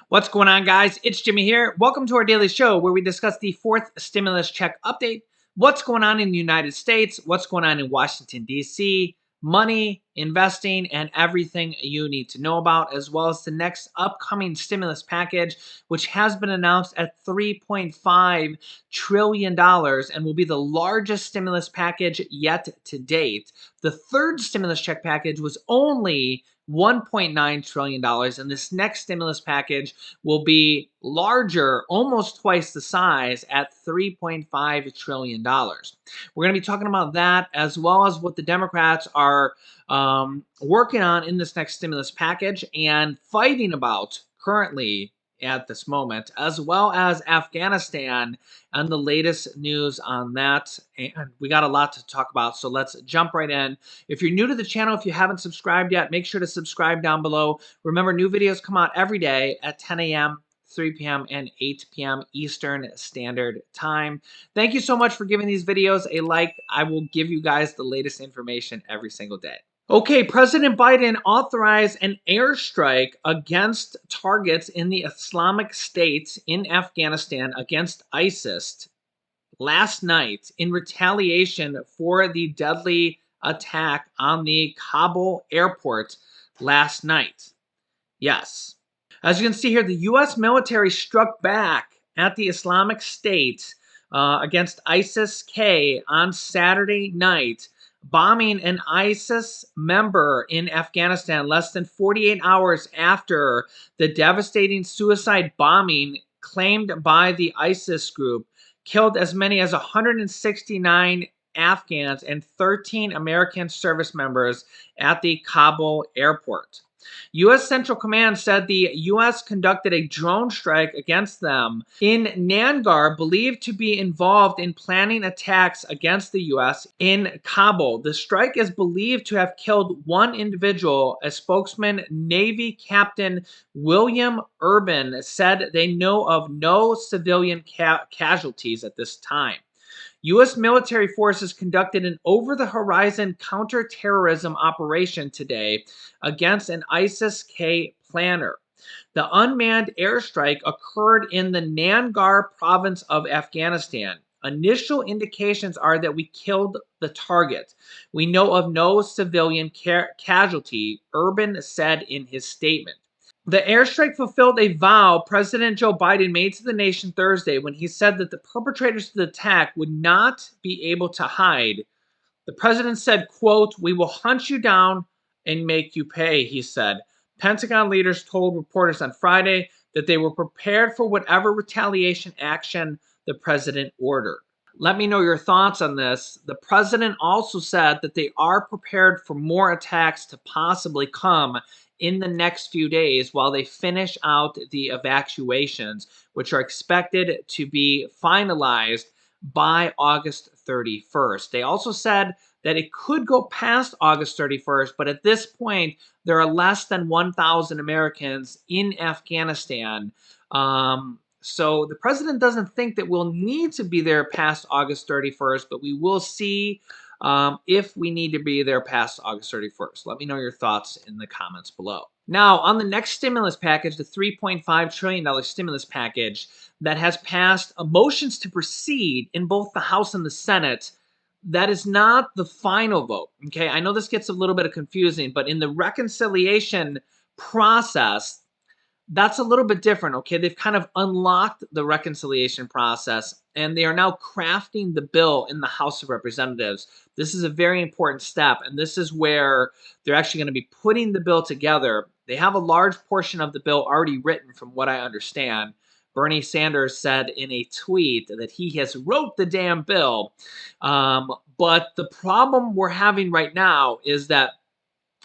What's going on, guys? It's Jimmy here. Welcome to our daily show where we discuss the fourth stimulus check update, what's going on in the United States, what's going on in Washington, D.C., money, investing, and everything you need to know about, as well as the next upcoming stimulus package, which has been announced at $3.5 trillion and will be the largest stimulus package yet to date. The third stimulus check package was only $1.9 trillion, and this next stimulus package will be larger, almost twice the size, at $3.5 trillion. We're going to be talking about that as well as what the Democrats are working on in this next stimulus package and fighting about currently at this moment, as well as Afghanistan and the latest news on that. And we got a lot to talk about, so let's jump right in. If you're new to the channel, if you haven't subscribed yet, make sure to subscribe down below. Remember, new videos come out every day at 10 a.m., 3 p.m., and 8 p.m. Eastern Standard Time. Thank you so much for giving these videos a like. I will give you guys the latest information every single day. Okay, President Biden authorized an airstrike against targets in the Islamic State in Afghanistan against ISIS last night in retaliation for the deadly attack on the Kabul airport last night. Yes. As you can see here, the U.S. military struck back at the Islamic State against ISIS-K on Saturday night, bombing an ISIS member in Afghanistan less than 48 hours after the devastating suicide bombing claimed by the ISIS group killed as many as 169 Afghans and 13 American service members at the Kabul airport. U.S. Central Command said the U.S. conducted a drone strike against them in Nangarhar, believed to be involved in planning attacks against the U.S. in Kabul. The strike is believed to have killed one individual. A spokesman, Navy Captain William Urban, said they know of no civilian casualties at this time. U.S. military forces conducted an over-the-horizon counterterrorism operation today against an ISIS-K planner. The unmanned airstrike occurred in the Nangarhar province of Afghanistan. Initial indications are that we killed the target. We know of no civilian casualty, Urban said in his statement. The airstrike fulfilled a vow President Joe Biden made to the nation Thursday when he said that the perpetrators of the attack would not be able to hide. The president said, quote, "We will hunt you down and make you pay," he said. Pentagon leaders told reporters on Friday that they were prepared for whatever retaliation action the president ordered. Let me know your thoughts on this. The president also said that they are prepared for more attacks to possibly come in the next few days while they finish out the evacuations, which are expected to be finalized by August 31st. They also said that it could go past August 31st, but at this point, there are less than 1,000 Americans in Afghanistan. So the president doesn't think that we'll need to be there past August 31st, but we will see if we need to be there past August 31st. Let me know your thoughts in the comments below. Now, on the next stimulus package, the $3.5 trillion stimulus package that has passed motions to proceed in both the House and the Senate, that is not the final vote. Okay, I know this gets a little bit confusing, but in the reconciliation process, that's a little bit different, okay? They've kind of unlocked the reconciliation process, and they are now crafting the bill in the House of Representatives. This is a very important step, and this is where they're actually going to be putting the bill together. They have a large portion of the bill already written, from what I understand. Bernie Sanders said in a tweet that he has wrote the damn bill. But the problem we're having right now is that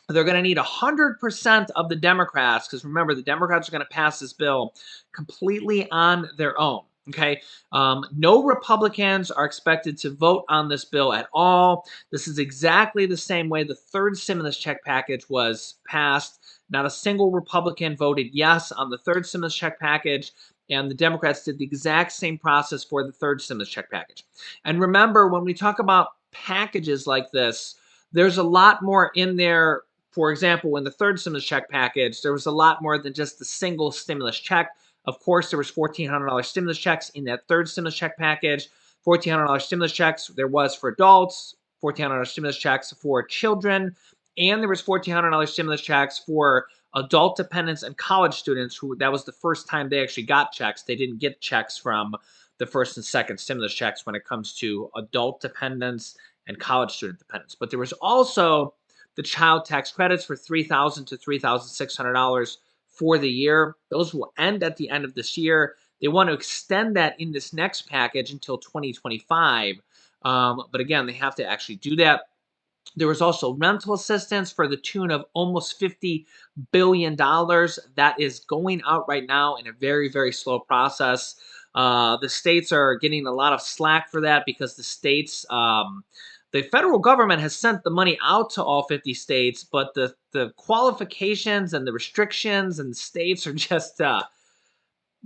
they're going to need 100% of the Democrats, because remember, the Democrats are going to pass this bill completely on their own. Okay, no Republicans are expected to vote on this bill at all. This is exactly the same way the third stimulus check package was passed. Not a single Republican voted yes on the third stimulus check package, and the Democrats did the exact same process for the third stimulus check package. And remember, when we talk about packages like this, there's a lot more in there for example, in the third stimulus check package, there was a lot more than just the single stimulus check. Of course, there was $1,400 stimulus checks in that third stimulus check package. $1,400 stimulus checks there was for adults, $1,400 stimulus checks for children, and there was $1,400 stimulus checks for adult dependents and college students who that was the first time they actually got checks. They didn't get checks from the first and second stimulus checks when it comes to adult dependents and college student dependents. But there was also the child tax credits for $3,000 to $3,600 for the year. Those will end at the end of this year. They want to extend that in this next package until 2025. But again, they have to actually do that. There was also rental assistance for the tune of almost $50 billion. That is going out right now in a very, very slow process. The states are getting a lot of slack for that because the federal government has sent the money out to all 50 states, but the qualifications and the restrictions and the states are just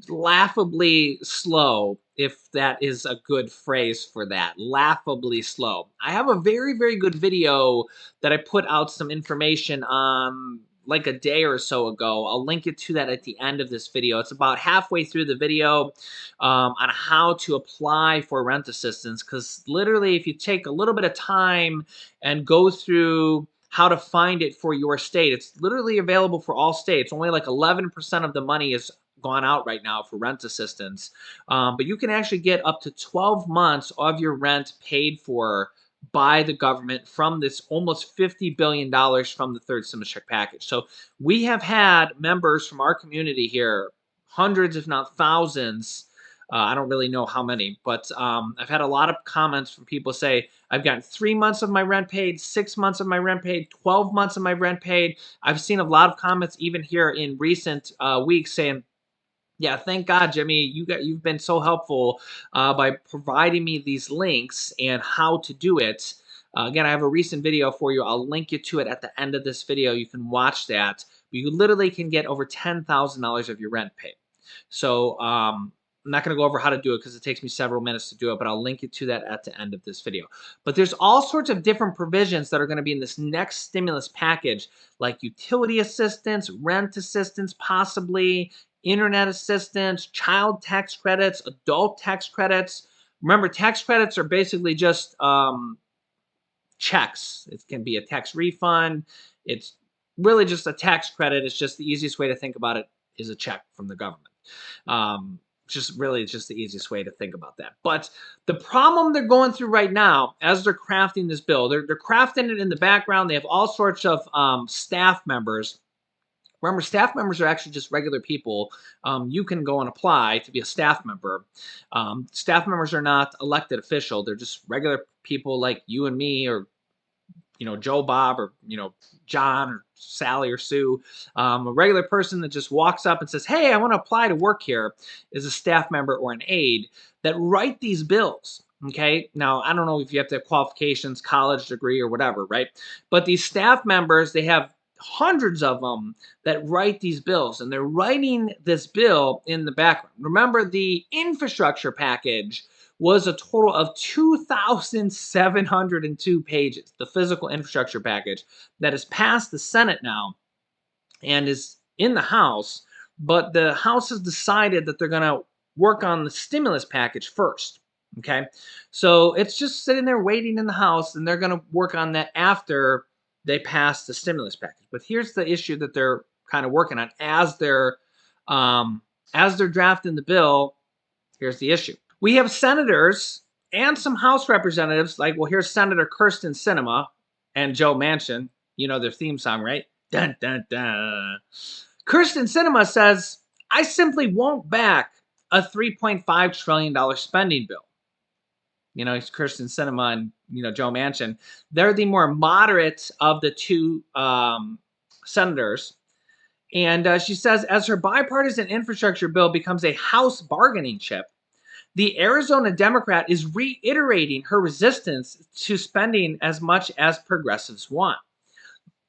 laughably slow, if that is a good phrase for that. Laughably slow. I have a very, very good video that I put out some information on like a day or so ago. I'll link it to that at the end of this video. It's about halfway through the video on how to apply for rent assistance, because literally if you take a little bit of time and go through how to find it for your state, it's literally available for all states. Only like 11% of the money is gone out right now for rent assistance. But you can actually get up to 12 months of your rent paid for by the government from this almost $50 billion from the third stimulus check package. So we have had members from our community here, hundreds, if not thousands. I don't really know how many, but I've had a lot of comments from people say, I've gotten 3 months of my rent paid, 6 months of my rent paid, 12 months of my rent paid. I've seen a lot of comments even here in recent weeks saying, yeah, thank God, Jimmy. You've been so helpful by providing me these links and how to do it. Again, I have a recent video for you. I'll link you to it at the end of this video. You can watch that. But you literally can get over $10,000 of your rent paid. So I'm not going to go over how to do it because it takes me several minutes to do it, but I'll link you to that at the end of this video. But there's all sorts of different provisions that are going to be in this next stimulus package, like utility assistance, rent assistance, possibly internet assistance, child tax credits, adult tax credits. Remember, tax credits are basically just checks. It can be a tax refund. It's really just a tax credit. It's just the easiest way to think about it is a check from the government. Just the easiest way to think about that. But the problem they're going through right now, as they're crafting this bill, they're crafting it in the background. They have all sorts of staff members. Remember, staff members are actually just regular people. You can go and apply to be a staff member. Staff members are not elected official. They're just regular people like you and me, or Joe Bob, or John or Sally or Sue. A regular person that just walks up and says, hey, I want to apply to work here, is a staff member or an aide that write these bills. Okay, now I don't know if you have to have qualifications, college degree, or whatever, right? But these staff members, they have hundreds of them that write these bills, and they're writing this bill in the background. Remember, the infrastructure package was a total of 2,702 pages, the physical infrastructure package that has passed the Senate now and is in the House, but the House has decided that they're going to work on the stimulus package first. Okay, so it's just sitting there waiting in the House, and they're going to work on that after they pass the stimulus package. But here's the issue that they're kind of working on as they're drafting the bill. Here's the issue. We have senators and some House representatives, like, well, here's Senator Kyrsten Sinema and Joe Manchin. You know their theme song, right? Dun, dun, dun. Kyrsten Sinema says, I simply won't back a $3.5 trillion spending bill. It's Kyrsten Sinema and, Joe Manchin. They're the more moderate of the two senators. And she says, as her bipartisan infrastructure bill becomes a House bargaining chip, the Arizona Democrat is reiterating her resistance to spending as much as progressives want.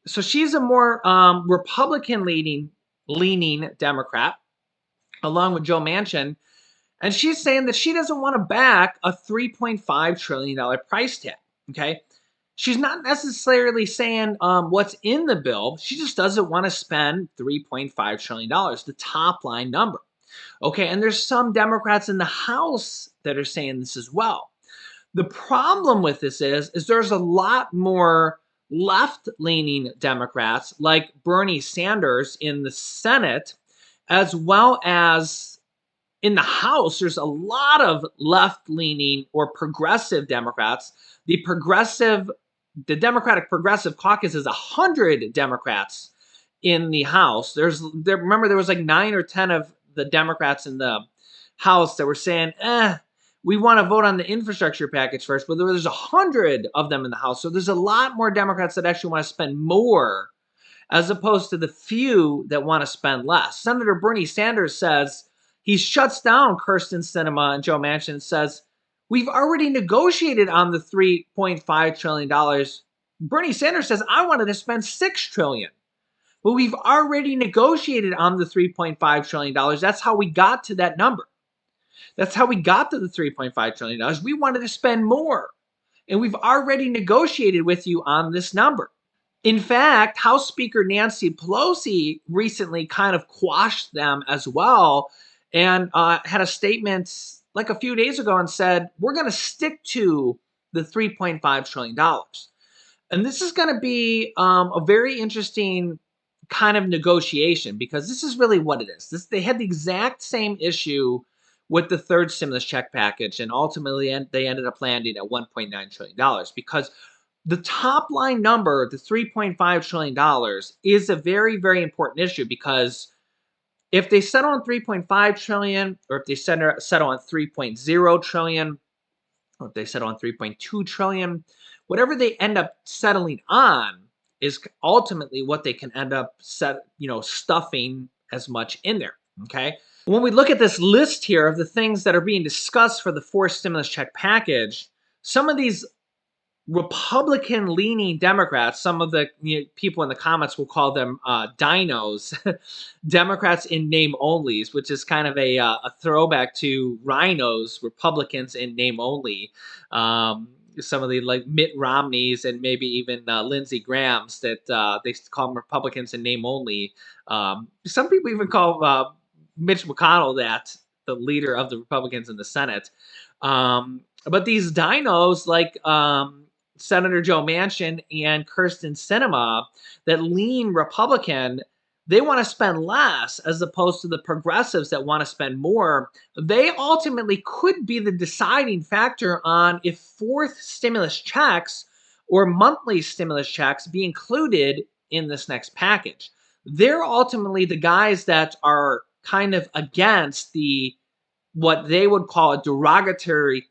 So she's a more Republican-leaning Democrat, along with Joe Manchin, and she's saying that she doesn't want to back a $3.5 trillion price tag. Okay, She's not necessarily saying what's in the bill. She just doesn't want to spend $3.5 trillion, the top line number. Okay, and there's some Democrats in the House that are saying this as well. The problem with this is there's a lot more left-leaning Democrats like Bernie Sanders in the Senate, as well as in the House. There's a lot of left-leaning or progressive Democrats. The Democratic Progressive Caucus is 100 Democrats in the House. Remember there was like 9 or 10 of the Democrats in the House that were saying, we want to vote on the infrastructure package first, but there's 100 of them in the House. So there's a lot more Democrats that actually want to spend more as opposed to the few that want to spend less. Senator Bernie Sanders says he shuts down Kyrsten Sinema and Joe Manchin and says, we've already negotiated on the $3.5 trillion. Bernie Sanders says, I wanted to spend $6 trillion. But we've already negotiated on the $3.5 trillion. That's how we got to that number. That's how we got to the $3.5 trillion. We wanted to spend more. And we've already negotiated with you on this number. In fact, House Speaker Nancy Pelosi recently kind of quashed them as well and had a statement like a few days ago and said, we're going to stick to the $3.5 trillion. And this is going to be a very interesting kind of negotiation because this is really what it is. They had the exact same issue with the third stimulus check package, and ultimately they ended up landing at $1.9 trillion because the top line number, the $3.5 trillion, is a very, very important issue because if they settle on $3.5 trillion or if they settle on $3.0 trillion or if they settle on $3.2 trillion, whatever they end up settling on is ultimately what they can end up stuffing as much in there, okay? When we look at this list here of the things that are being discussed for the fourth stimulus check package, some of these Republican-leaning Democrats, some of the people in the comments will call them dinos, Democrats in name onlys, which is kind of a throwback to rhinos, Republicans in name only. Some of the like Mitt Romneys and maybe even Lindsey Graham's that they call them Republicans in name only. Some people even call Mitch McConnell that, the leader of the Republicans in the Senate. But these dinos like Senator Joe Manchin and Kyrsten Sinema that lean Republican, they want to spend less as opposed to the progressives that want to spend more. They ultimately could be the deciding factor on if fourth stimulus checks or monthly stimulus checks be included in this next package. They're ultimately the guys that are kind of against what they would call a derogatory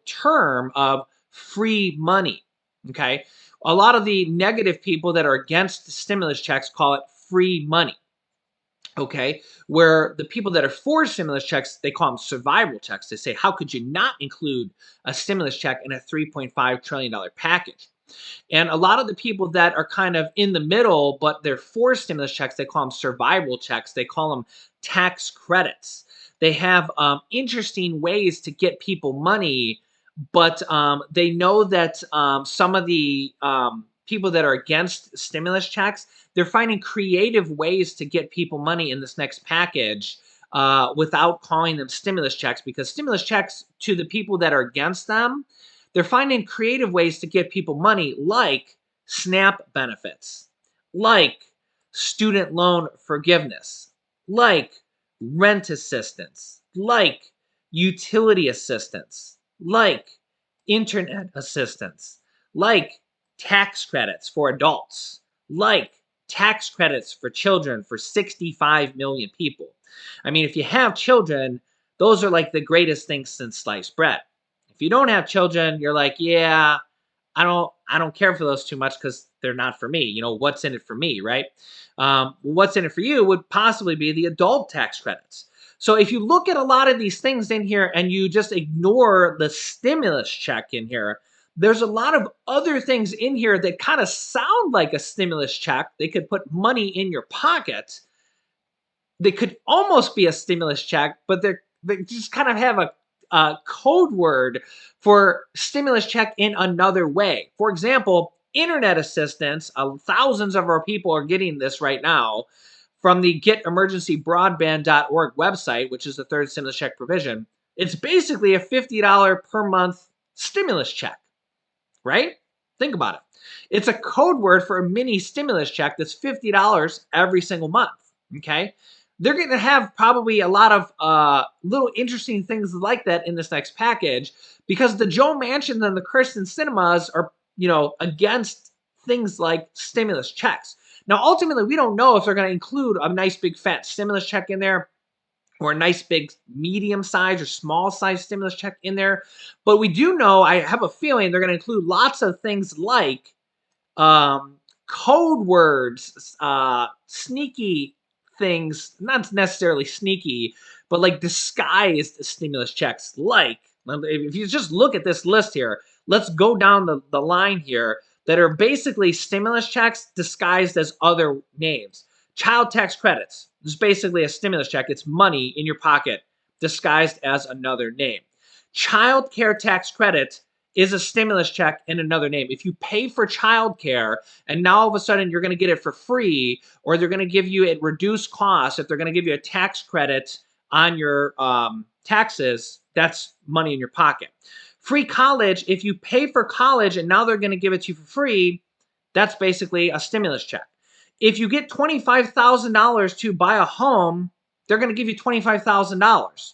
term of free money. Okay, a lot of the negative people that are against the stimulus checks call it free money. Okay, where the people that are for stimulus checks, they call them survival checks. They say, how could you not include a stimulus check in a $3.5 trillion package? And a lot of the people that are kind of in the middle, but they're for stimulus checks, they call them survival checks. They call them tax credits. They have interesting ways to get people money, but they know that some of the people that are against stimulus checks, they're finding creative ways to get people money in this next package without calling them stimulus checks, because stimulus checks, to the people that are against them, they're finding creative ways to get people money like SNAP benefits, like student loan forgiveness, like rent assistance, like utility assistance, like internet assistance, like tax credits for adults, like tax credits for children for 65 million people. I mean, if you have children, those are like the greatest things since sliced bread. If you don't have children, you're like, yeah, I don't care for those too much because they're not for me. You know, what's in it for me, right? What's in it for you would possibly be the adult tax credits. So if you look at a lot of these things in here and you just ignore the stimulus check in here, there's a lot of other things in here that kind of sound like a stimulus check. They could put money in your pocket. They could almost be a stimulus check, but they just kind of have a code word for stimulus check in another way. For example, internet assistance, thousands of our people are getting this right now from the getemergencybroadband.org website, which is the third stimulus check provision. It's basically a $50 per month stimulus check, right? Think about it. It's a code word for a mini stimulus check that's $50 every single month, okay? They're going to have probably a lot of little interesting things like that in this next package because the Joe Manchin and the Kirsten Cinemas are, against things like stimulus checks. Now, ultimately, we don't know if they're going to include a nice big fat stimulus check in there or a nice big medium size or small size stimulus check in there. But we do know, I have a feeling they're going to include lots of things like code words, sneaky things, not necessarily sneaky, but like disguised stimulus checks. Like, if you just look at this list here, let's go down the line here that are basically stimulus checks disguised as other names. Child tax credits. This is basically a stimulus check. It's money in your pocket disguised as another name. Child care tax credit is a stimulus check in another name. If you pay for childcare and now all of a sudden you're going to get it for free, or they're going to give you at reduced cost, if they're going to give you a tax credit on your taxes, that's money in your pocket. Free college, if you pay for college and now they're going to give it to you for free, that's basically a stimulus check. If you get $25,000 to buy a home, they're going to give you $25,000.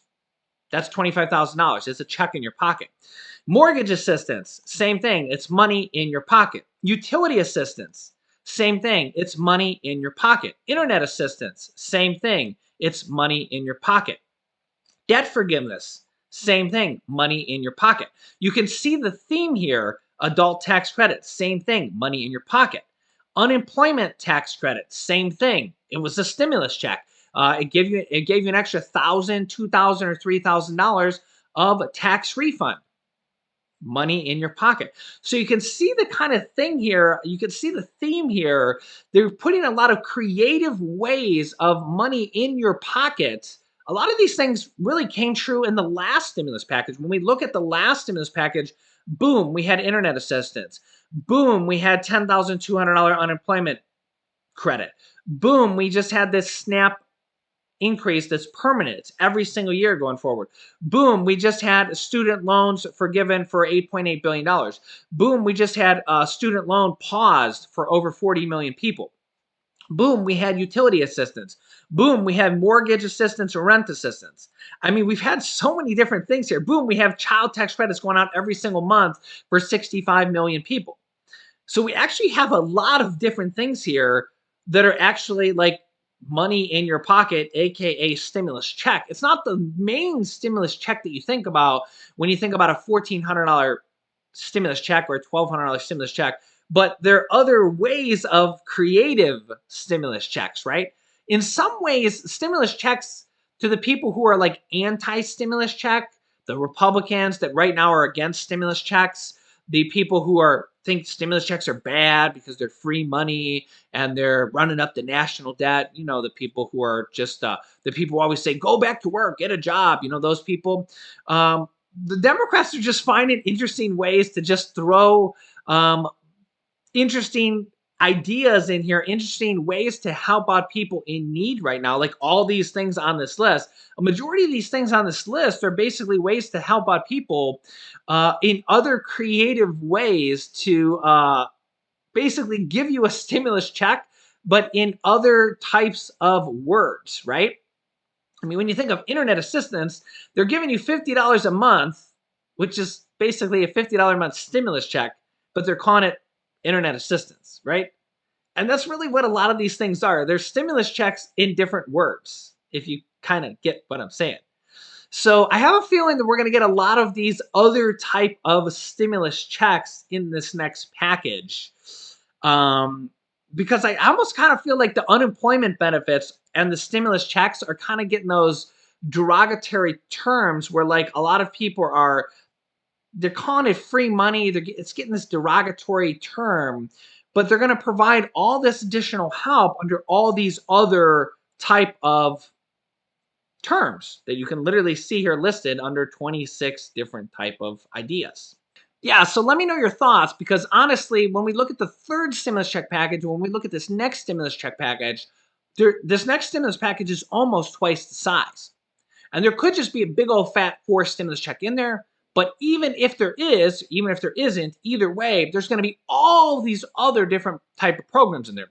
That's $25,000. It's a check in your pocket. Mortgage assistance, same thing. It's money in your pocket. Utility assistance, same thing. It's money in your pocket. Internet assistance, same thing. It's money in your pocket. Debt forgiveness, same thing. Money in your pocket. You can see the theme here. Adult tax credit, same thing. Money in your pocket. Unemployment tax credit, same thing. It was a stimulus check. It gave you an extra $1,000, $2,000, or $3,000 of tax refund. Money in your pocket. So you can see the kind of thing here. You can see the theme here. They're putting a lot of creative ways of money in your pocket. A lot of these things really came true in the last stimulus package. When we look at the last stimulus package, boom, we had internet assistance. Boom, we had $10,200 unemployment credit. Boom, we just had this SNAP increase that's permanent. It's every single year going forward. Boom, we just had student loans forgiven for $8.8 billion. Boom, we just had a student loan paused for over 40 million people. Boom, we had utility assistance. Boom, we had mortgage assistance or rent assistance. I mean, we've had so many different things here. Boom, we have child tax credits going out every single month for 65 million people. So we actually have a lot of different things here that are actually like money in your pocket, aka stimulus check. It's not the main stimulus check that you think about when you think about a $1,400 stimulus check or a $1,200 stimulus check, but there are other ways of creative stimulus checks, right? In some ways, stimulus checks to the people who are like anti-stimulus check, the Republicans that right now are against stimulus checks, the people who think stimulus checks are bad because they're free money and they're running up the national debt. The people who are just the people who always say, go back to work, get a job. Those people. The Democrats are just finding interesting ways to just throw interesting ideas in here, interesting ways to help out people in need right now. Like all these things on this list, a majority of these things on this list are basically ways to help out people in other creative ways to basically give you a stimulus check, but in other types of words, right? I mean, when you think of internet assistance, they're giving you $50 a month, which is basically a $50 a month stimulus check, but they're calling it internet assistance, right? And that's really what a lot of these things are. They're stimulus checks in different words, if you kind of get what I'm saying. So I have a feeling that we're going to get a lot of these other type of stimulus checks in this next package. Because I almost kind of feel like the unemployment benefits and the stimulus checks are kind of getting those derogatory terms where like a lot of people they're calling it free money. It's getting this derogatory term, but they're going to provide all this additional help under all these other type of terms that you can literally see here listed under 26 different type of ideas. Yeah, so let me know your thoughts because honestly, when we look at the third stimulus check package, when we look at this next stimulus check package, this next stimulus package is almost twice the size. And there could just be a big old fat fourth stimulus check in there. But even if there is, even if there isn't, either way, there's going to be all these other different type of programs in there.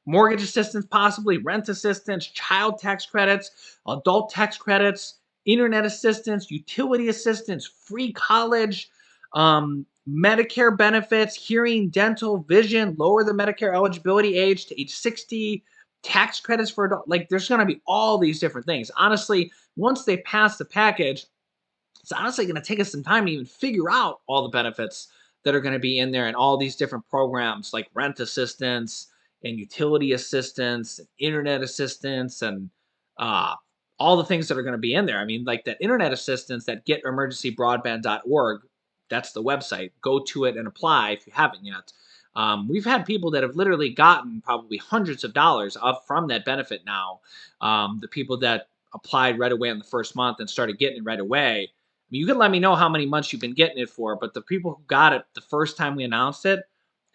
Mortgage assistance, possibly rent assistance, child tax credits, adult tax credits, internet assistance, utility assistance, free college, Medicare benefits, hearing, dental, vision, lower the Medicare eligibility age to age 60, tax credits for adult. Like, there's going to be all these different things. Honestly, once they pass the package, it's honestly going to take us some time to even figure out all the benefits that are going to be in there and all these different programs like rent assistance and utility assistance and internet assistance and uh, all the things that are going to be in there. I mean, like that internet assistance, that getemergencybroadband.org, that's the website. Go to it and apply if you haven't yet. We've had people that have literally gotten probably hundreds of dollars up from that benefit now. The people that applied right away in the first month and started getting it right away. I mean, you can let me know how many months you've been getting it for, but the people who got it the first time we announced it,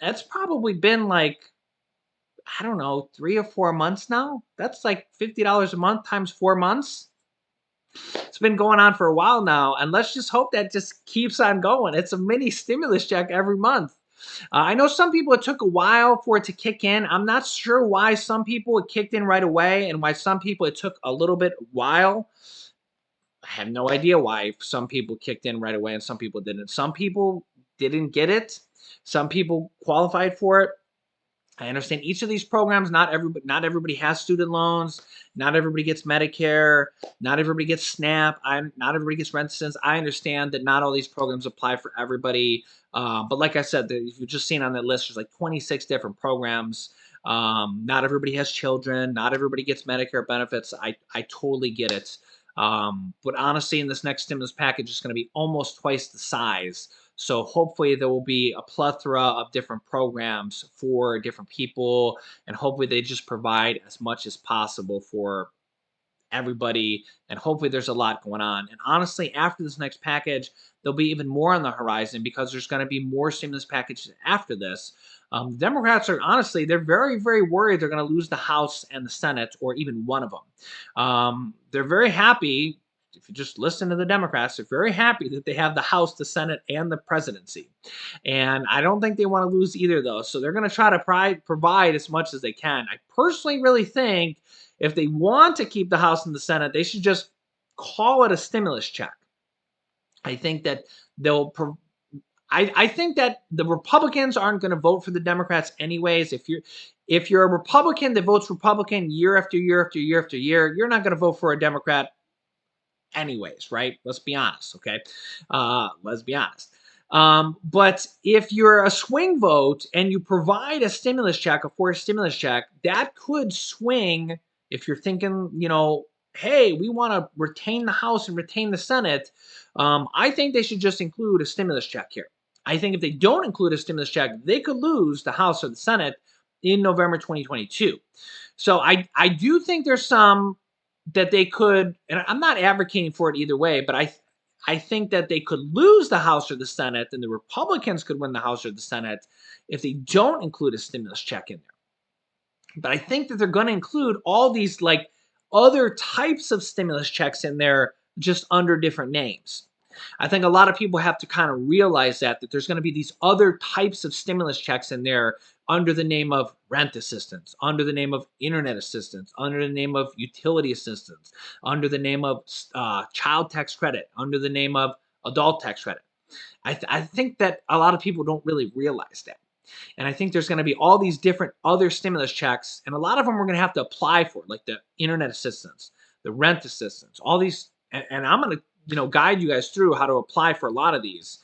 that's probably been like, I don't know, 3 or 4 months now. That's like $50 a month times 4 months. It's been going on for a while now, and let's just hope that just keeps on going. It's a mini stimulus check every month. I know some people, it took a while for it to kick in. I'm not sure why some people it kicked in right away and why some people it took a little bit while. I have no idea why some people kicked in right away and some people didn't. Some people didn't get it. Some people qualified for it. I understand each of these programs, not everybody has student loans, not everybody gets Medicare, not everybody gets SNAP, not everybody gets rent assistance. I understand that not all these programs apply for everybody. But like I said, if you've just seen on that list, there's like 26 different programs. Not everybody has children. Not everybody gets Medicare benefits. I totally get it. But honestly, in this next stimulus package, it's going to be almost twice the size. So hopefully there will be a plethora of different programs for different people, and hopefully they just provide as much as possible for everybody, and hopefully there's a lot going on. And honestly, after this next package, there'll be even more on the horizon because there's going to be more stimulus packages after this. The Democrats are honestly, they're very, very worried they're going to lose the House and the Senate, or even one of them. They're very happy. If you just listen to the Democrats, they're very happy that they have the House, the Senate, and the presidency. And I don't think they want to lose either of those. So they're going to try to provide as much as they can. I personally really think if they want to keep the House and the Senate, they should just call it a stimulus check. I think that they'll. I think that the Republicans aren't going to vote for the Democrats anyways. If you're a Republican that votes Republican year after year after year after year, you're not going to vote for a Democrat anyways, right? Let's be honest, okay? Let's be honest. But if you're a swing vote and you provide a stimulus check, a forced stimulus check, that could swing if you're thinking, hey, we want to retain the House and retain the Senate. I think they should just include a stimulus check here. I think if they don't include a stimulus check, they could lose the House or the Senate in November 2022. So I do think there's some that they could, and I'm not advocating for it either way, but I think that they could lose the House or the Senate, and the Republicans could win the House or the Senate if they don't include a stimulus check in there. But I think that they're going to include all these like other types of stimulus checks in there just under different names. I think a lot of people have to kind of realize that there's going to be these other types of stimulus checks in there under the name of rent assistance, under the name of internet assistance, under the name of utility assistance, under the name of child tax credit, under the name of adult tax credit. I think that a lot of people don't really realize that. And I think there's going to be all these different other stimulus checks, and a lot of them we're going to have to apply for, like the internet assistance, the rent assistance, all these. And I'm going to guide you guys through how to apply for a lot of these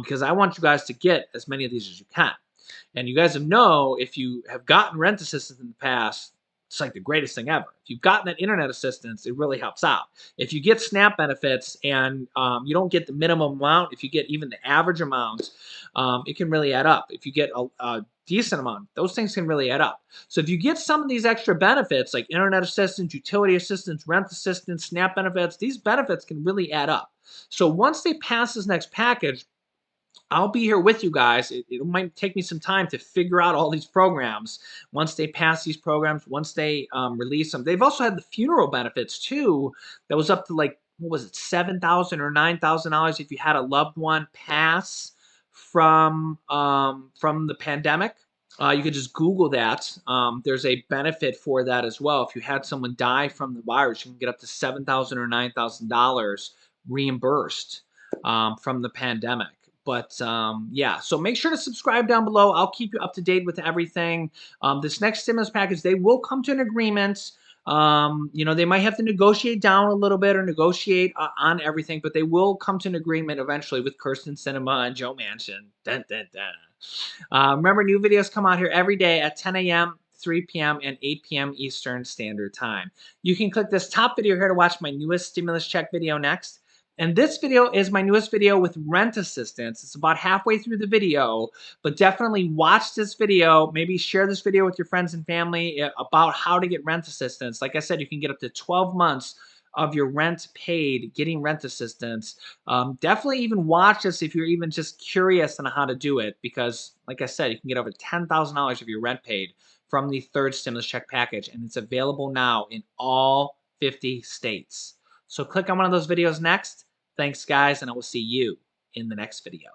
because I want you guys to get as many of these as you can. And you guys know if you have gotten rent assistance in the past, it's like the greatest thing ever. If you've gotten that internet assistance, it really helps out. If you get SNAP benefits and you don't get the minimum amount, if you get even the average amount, it can really add up. If you get a decent amount. Those things can really add up. So if you get some of these extra benefits like internet assistance, utility assistance, rent assistance, SNAP benefits, these benefits can really add up. So once they pass this next package, I'll be here with you guys. It might take me some time to figure out all these programs. Once they pass these programs, once they release them, they've also had the funeral benefits too. That was up to like what was it, $7,000 or $9,000 if you had a loved one pass from the pandemic. You could just Google that. There's a benefit for that as well. If you had someone die from the virus, you can get up to $7,000 or $9,000 reimbursed from the pandemic. But yeah, so make sure to subscribe down below. I'll keep you up to date with everything. This next stimulus package, they will come to an agreement. They might have to negotiate down a little bit or negotiate on everything, but they will come to an agreement eventually with Kirsten Sinema and Joe Manchin. Dun, dun, dun. Remember, new videos come out here every day at 10 a.m., 3 p.m., and 8 p.m. Eastern Standard Time. You can click this top video here to watch my newest stimulus check video next. And this video is my newest video with rent assistance. It's about halfway through the video, but definitely watch this video. Maybe share this video with your friends and family about how to get rent assistance. Like I said, you can get up to 12 months of your rent paid getting rent assistance. Definitely even watch this if you're even just curious on how to do it, because like I said, you can get over $10,000 of your rent paid from the third stimulus check package, and it's available now in all 50 states. So click on one of those videos next. Thanks, guys, and I will see you in the next video.